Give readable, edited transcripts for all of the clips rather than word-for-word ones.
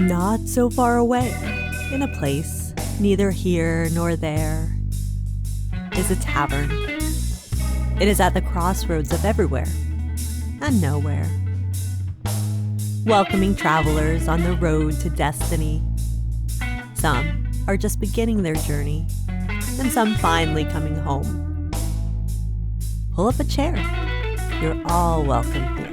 Not so far away, in a place neither here nor there, is a tavern. It is at the crossroads of everywhere and nowhere, welcoming travelers on the road to destiny. Some are just beginning their journey, and some finally coming home. Pull up a chair. You're all welcome here.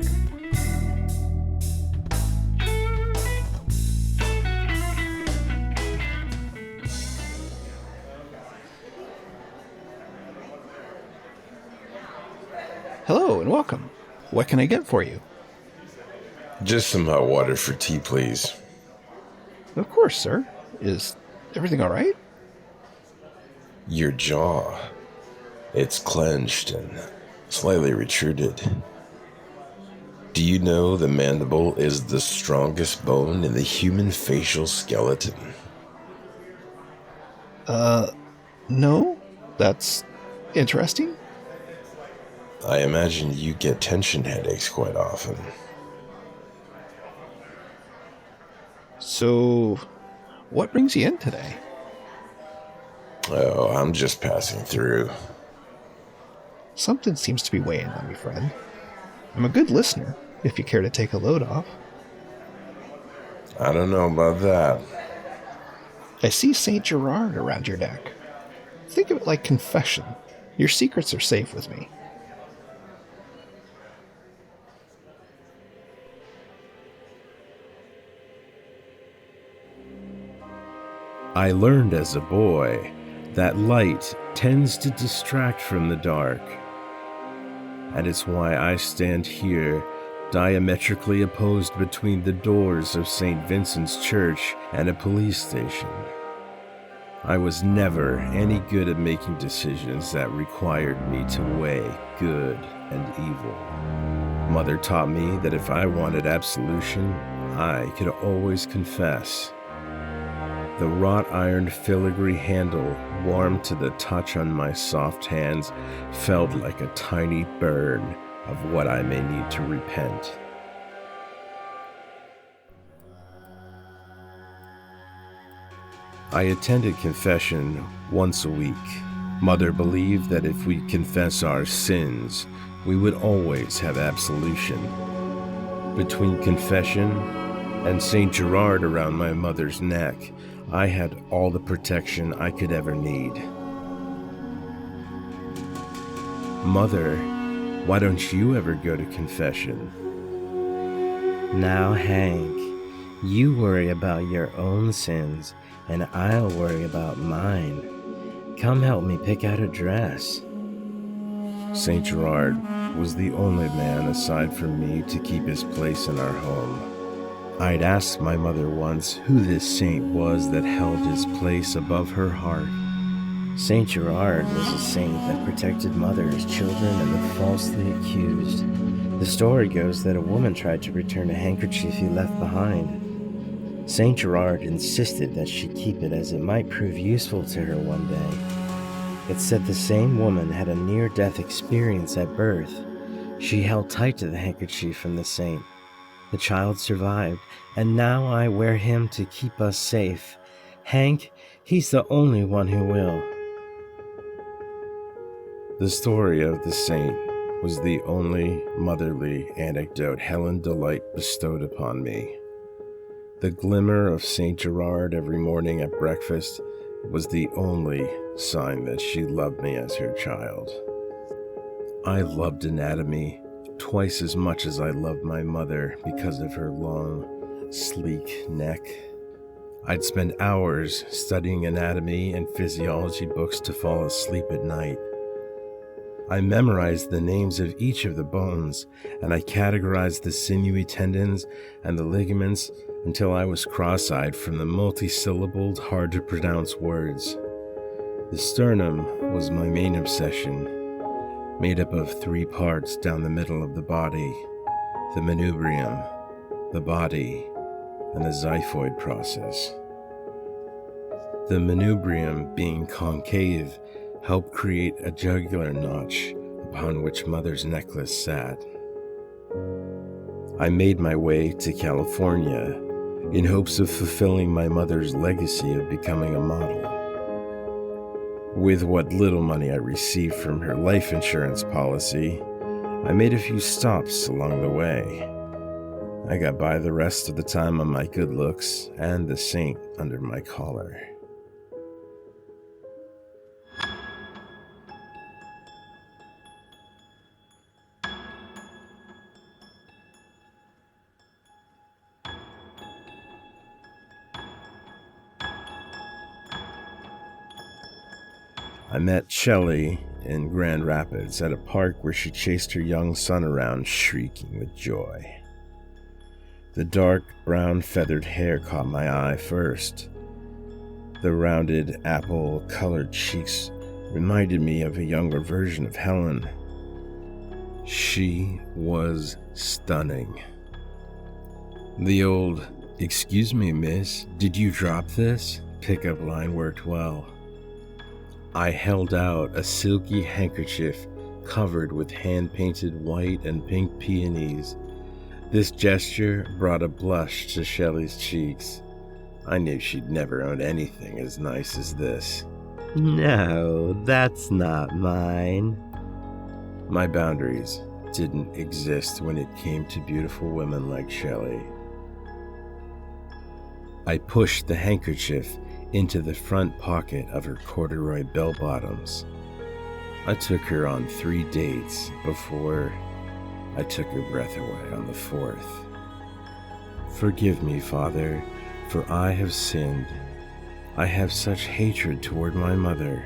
Hello and welcome. What can I get for you? Just some hot water for tea, please. Of course, sir. Is everything all right? Your jaw. It's clenched and slightly retruded. Do you know the mandible is the strongest bone in the human facial skeleton? No? That's interesting. I imagine you get tension headaches quite often. So, what brings you in today? Oh, I'm just passing through. Something seems to be weighing on me, friend. I'm a good listener, if you care to take a load off. I don't know about that. I see St. Gerard around your neck. Think of it like confession. Your secrets are safe with me. I learned as a boy that light tends to distract from the dark. And it's why I stand here, diametrically opposed between the doors of St. Vincent's Church and a police station. I was never any good at making decisions that required me to weigh good and evil. Mother taught me that if I wanted absolution, I could always confess. The wrought iron filigree handle, warm to the touch on my soft hands, felt like a tiny burn of what I may need to repent. I attended confession once a week. Mother believed that if we confess our sins, we would always have absolution. Between confession and St. Gerard around my mother's neck, I had all the protection I could ever need. Mother, why don't you ever go to confession? Now, Hank, you worry about your own sins, and I'll worry about mine. Come help me pick out a dress. St. Gerard was the only man aside from me to keep his place in our home. I'd asked my mother once who this saint was that held his place above her heart. St. Gerard was a saint that protected mothers, children, and the falsely accused. The story goes that a woman tried to return a handkerchief he left behind. St. Gerard insisted that she keep it as it might prove useful to her one day. It's said the same woman had a near-death experience at birth. She held tight to the handkerchief from the saint. The child survived, and now I wear him to keep us safe. Hank, he's the only one who will. The story of the saint was the only motherly anecdote Helen Delight bestowed upon me. The glimmer of St. Gerard every morning at breakfast was the only sign that she loved me as her child. I loved anatomy twice as much as I loved my mother because of her long, sleek neck. I'd spend hours studying anatomy and physiology books to fall asleep at night. I memorized the names of each of the bones, and I categorized the sinewy tendons and the ligaments until I was cross-eyed from the multi-syllabled, hard-to-pronounce words. The sternum was my main obsession, made up of 3 parts down the middle of the body: the manubrium, the body, and the xiphoid process. The manubrium, being concave, helped create a jugular notch upon which Mother's necklace sat. I made my way to California in hopes of fulfilling my mother's legacy of becoming a model. With what little money I received from her life insurance policy, I made a few stops along the way. I got by the rest of the time on my good looks and the saint under my collar. I met Shelley in Grand Rapids at a park where she chased her young son around, shrieking with joy. The dark brown feathered hair caught my eye first. The rounded apple-colored cheeks reminded me of a younger version of Helen. She was stunning. The old, "Excuse me, miss, did you drop this?" pickup line worked well. I held out a silky handkerchief covered with hand-painted white and pink peonies. This gesture brought a blush to Shelley's cheeks. I knew she'd never owned anything as nice as this. No, that's not mine. My boundaries didn't exist when it came to beautiful women like Shelley. I pushed the handkerchief into the front pocket of her corduroy bell-bottoms. I took her on 3 dates before I took her breath away on the 4th. Forgive me, Father, for I have sinned. I have such hatred toward my mother.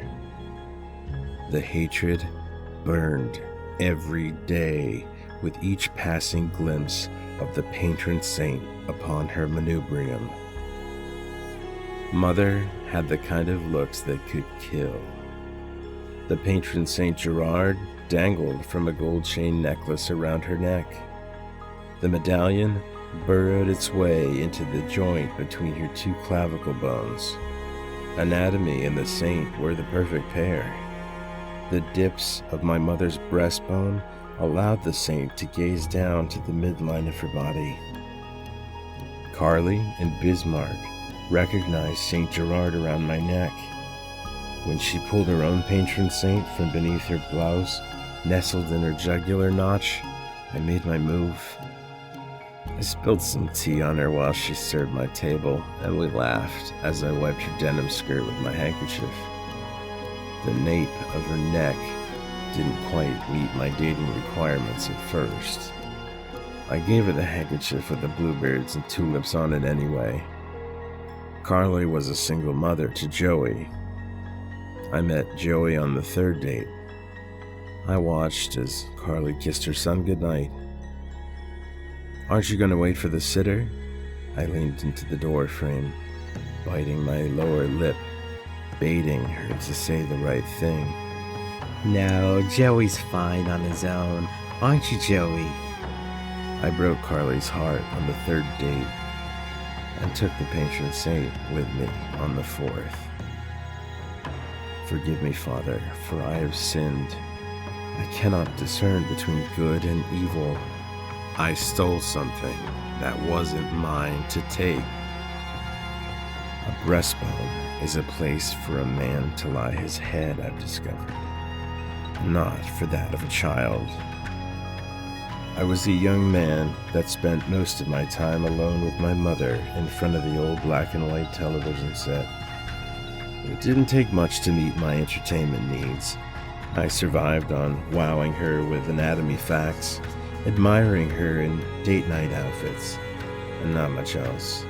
The hatred burned every day with each passing glimpse of the patron saint upon her manubrium. Mother had the kind of looks that could kill. The patron Saint Gerard dangled from a gold chain necklace around her neck. The medallion burrowed its way into the joint between her 2 clavicle bones. Anatomy and the saint were the perfect pair. The dips of my mother's breastbone allowed the saint to gaze down to the midline of her body. Carly and Bismarck recognized St. Gerard around my neck. When she pulled her own patron saint from beneath her blouse, nestled in her jugular notch, I made my move. I spilled some tea on her while she served my table, and we laughed as I wiped her denim skirt with my handkerchief. The nape of her neck didn't quite meet my dating requirements at first. I gave her the handkerchief with the bluebirds and tulips on it anyway. Carly was a single mother to Joey. I met Joey on the 3rd date. I watched as Carly kissed her son goodnight. "Aren't you going to wait for the sitter?" I leaned into the door frame, biting my lower lip, baiting her to say the right thing. No, Joey's fine on his own. Aren't you, Joey? I broke Carly's heart on the 3rd date and took the patron saint with me on the 4th. Forgive me, Father, for I have sinned. I cannot discern between good and evil. I stole something that wasn't mine to take. A breastbone is a place for a man to lie his head, I've discovered, not for that of a child. I was a young man that spent most of my time alone with my mother in front of the old black and white television set. It didn't take much to meet my entertainment needs. I survived on wowing her with anatomy facts, admiring her in date night outfits, and not much else.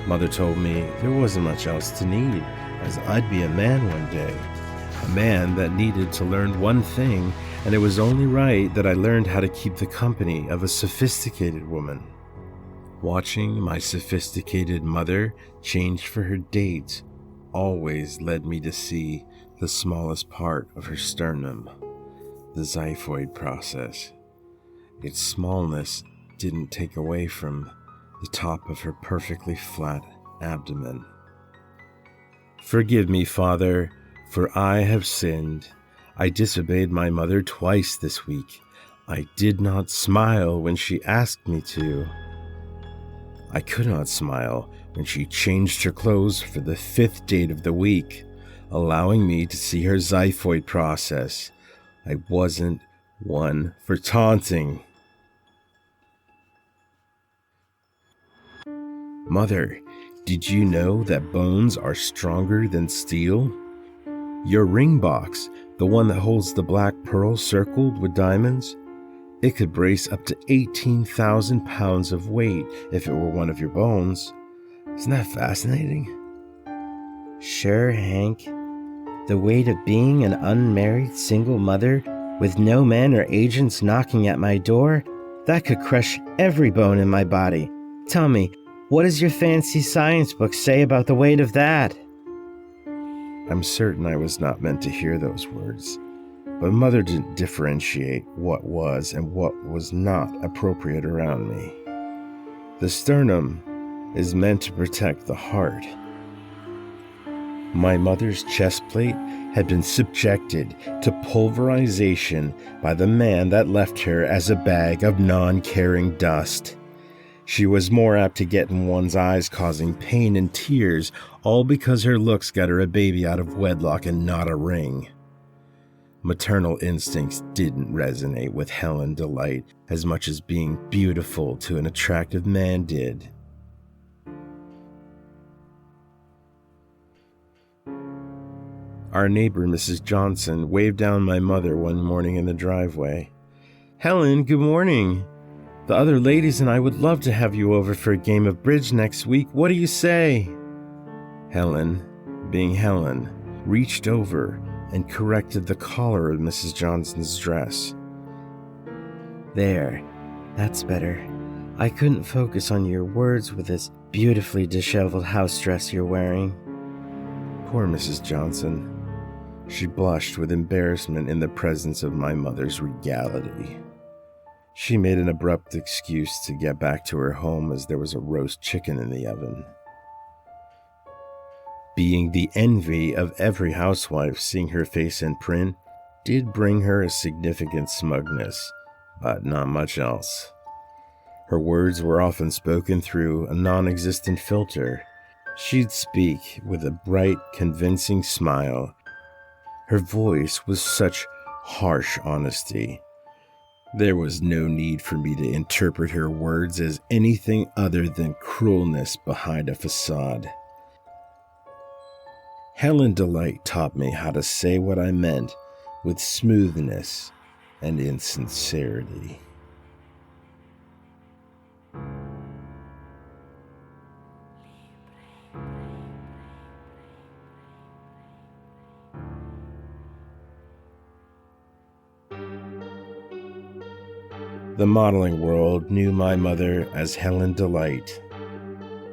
Mother told me there wasn't much else to need, as I'd be a man one day. A man that needed to learn one thing, and it was only right that I learned how to keep the company of a sophisticated woman. Watching my sophisticated mother change for her date always led me to see the smallest part of her sternum, the xiphoid process. Its smallness didn't take away from the top of her perfectly flat abdomen. Forgive me, Father, for I have sinned. I disobeyed my mother twice this week. I did not smile when she asked me to. I could not smile when she changed her clothes for the 5th date of the week, allowing me to see her xiphoid process. I wasn't one for taunting. Mother, did you know that bones are stronger than steel? Your ring box, the one that holds the black pearl circled with diamonds, it could brace up to 18,000 pounds of weight if it were one of your bones. Isn't that fascinating? Sure, Hank. The weight of being an unmarried single mother with no men or agents knocking at my door, that could crush every bone in my body. Tell me, what does your fancy science book say about the weight of that? I'm certain I was not meant to hear those words, but Mother didn't differentiate what was and what was not appropriate around me. The sternum is meant to protect the heart. My mother's chest plate had been subjected to pulverization by the man that left her as a bag of non-caring dust. She was more apt to get in one's eyes, causing pain and tears, all because her looks got her a baby out of wedlock and not a ring. Maternal instincts didn't resonate with Helen Delight as much as being beautiful to an attractive man did. Our neighbor, Mrs. Johnson, waved down my mother one morning in the driveway. "Helen, good morning. The other ladies and I would love to have you over for a game of bridge next week. What do you say?" Helen, being Helen, reached over and corrected the collar of Mrs. Johnson's dress. There, that's better. I couldn't focus on your words with this beautifully disheveled house dress you're wearing. Poor Mrs. Johnson. She blushed with embarrassment in the presence of my mother's regality. She made an abrupt excuse to get back to her home as there was a roast chicken in the oven. Being the envy of every housewife, seeing her face in print did bring her a significant smugness, but not much else. Her words were often spoken through a non-existent filter. She'd speak with a bright, convincing smile. Her voice was such harsh honesty. There was no need for me to interpret her words as anything other than cruelness behind a facade. Helen Delight taught me how to say what I meant with smoothness and insincerity. The modeling world knew my mother as Helen Delight.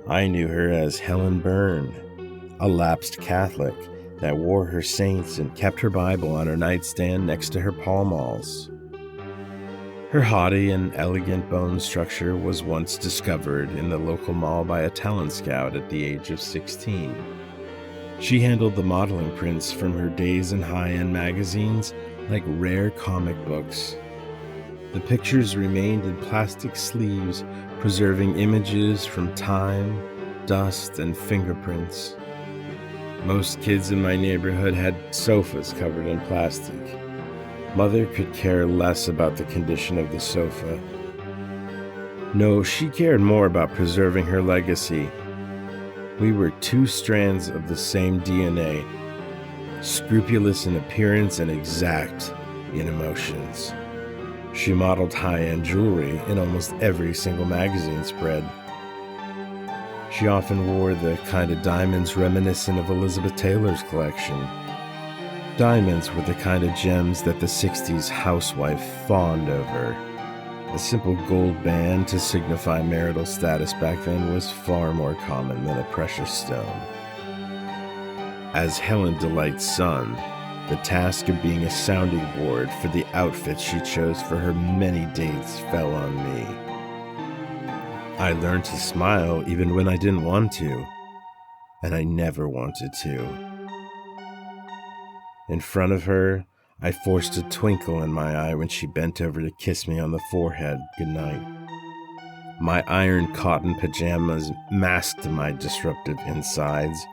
I knew her as Helen Byrne, a lapsed Catholic that wore her saints and kept her Bible on her nightstand next to her Pall Malls. Her haughty and elegant bone structure was once discovered in the local mall by a talent scout at the age of 16. She handled the modeling prints from her days in high-end magazines like rare comic books. The pictures remained in plastic sleeves, preserving images from time, dust, and fingerprints. Most kids in my neighborhood had sofas covered in plastic. Mother could care less about the condition of the sofa. No, she cared more about preserving her legacy. We were two strands of the same DNA, scrupulous in appearance and exact in emotions. She modeled high-end jewelry in almost every single magazine spread. She often wore the kind of diamonds reminiscent of Elizabeth Taylor's collection. Diamonds were the kind of gems that the 60s housewife fawned over. A simple gold band to signify marital status back then was far more common than a precious stone. As Helen Delight's son, the task of being a sounding board for the outfits she chose for her many dates fell on me. I learned to smile even when I didn't want to, and I never wanted to. In front of her, I forced a twinkle in my eye when she bent over to kiss me on the forehead goodnight. My iron cotton pajamas masked my disruptive insides.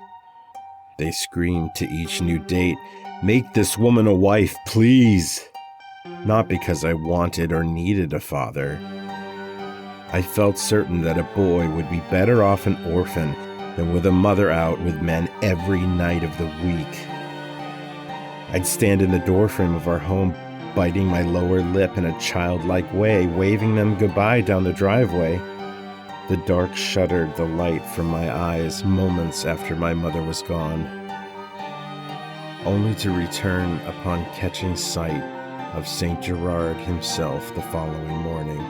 They screamed to each new date, "Make this woman a wife, please!" Not because I wanted or needed a father. I felt certain that a boy would be better off an orphan than with a mother out with men every night of the week. I'd stand in the doorframe of our home, biting my lower lip in a childlike way, waving them goodbye down the driveway. The dark shuttered the light from my eyes moments after my mother was gone, only to return upon catching sight of St. Gerard himself the following morning.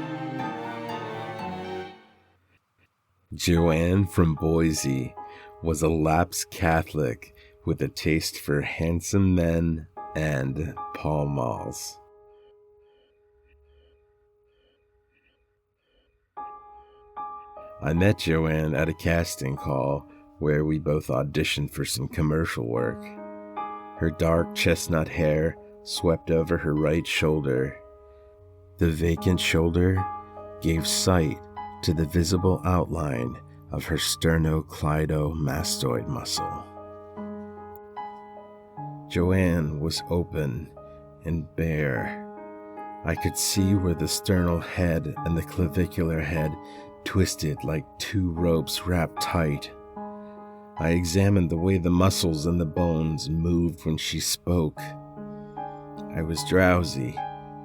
Joanne from Boise was a lapsed Catholic with a taste for handsome men and Pall Malls. I met Joanne at a casting call where we both auditioned for some commercial work. Her dark chestnut hair swept over her right shoulder. The vacant shoulder gave sight to the visible outline of her sternocleidomastoid muscle. Joanne was open and bare. I could see where the sternal head and the clavicular head twisted like two ropes wrapped tight. I examined the way the muscles and the bones moved when she spoke. I was drowsy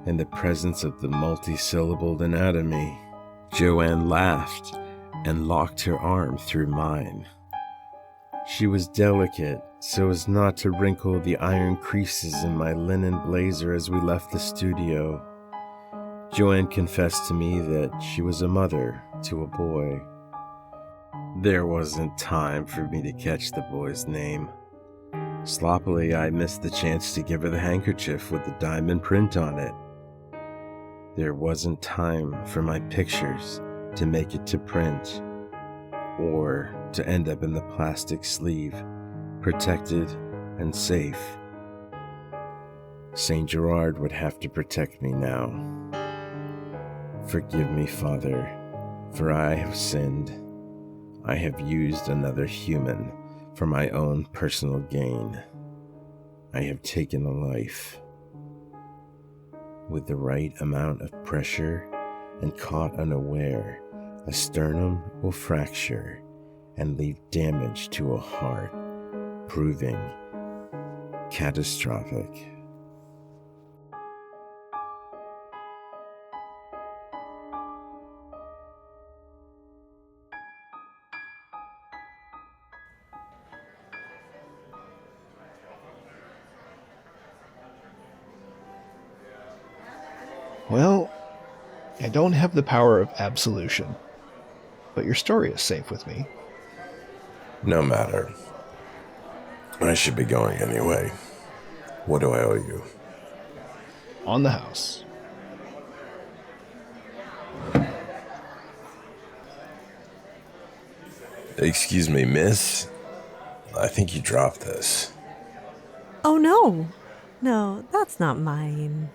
in the presence of the multi-syllabled anatomy. Joanne laughed and locked her arm through mine. She was delicate so as not to wrinkle the iron creases in my linen blazer as we left the studio. Joanne confessed to me that she was a mother to a boy. There wasn't time for me to catch the boy's name. Sloppily, I missed the chance to give her the handkerchief with the diamond print on it. There wasn't time for my pictures to make it to print, or to end up in the plastic sleeve, protected and safe. St. Gerard would have to protect me now. Forgive me, Father, for I have sinned. I have used another human for my own personal gain. I have taken a life. With the right amount of pressure and caught unaware, a sternum will fracture and leave damage to a heart, proving catastrophic. Well, I don't have the power of absolution, but your story is safe with me. No matter. I should be going anyway. What do I owe you? On the house. Excuse me, miss. I think you dropped this. Oh no. No, that's not mine.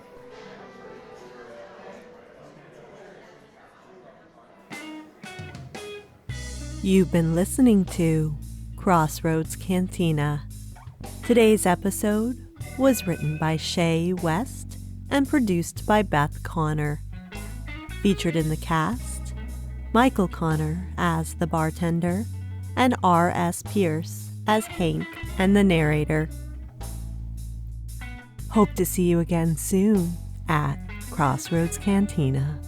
You've been listening to Crossroads Cantina. Today's episode was written by Shea West and produced by Beth Connor. Featured in the cast, Michael Connor as the bartender and R.S. Pierce as Hank and the narrator. Hope to see you again soon at Crossroads Cantina.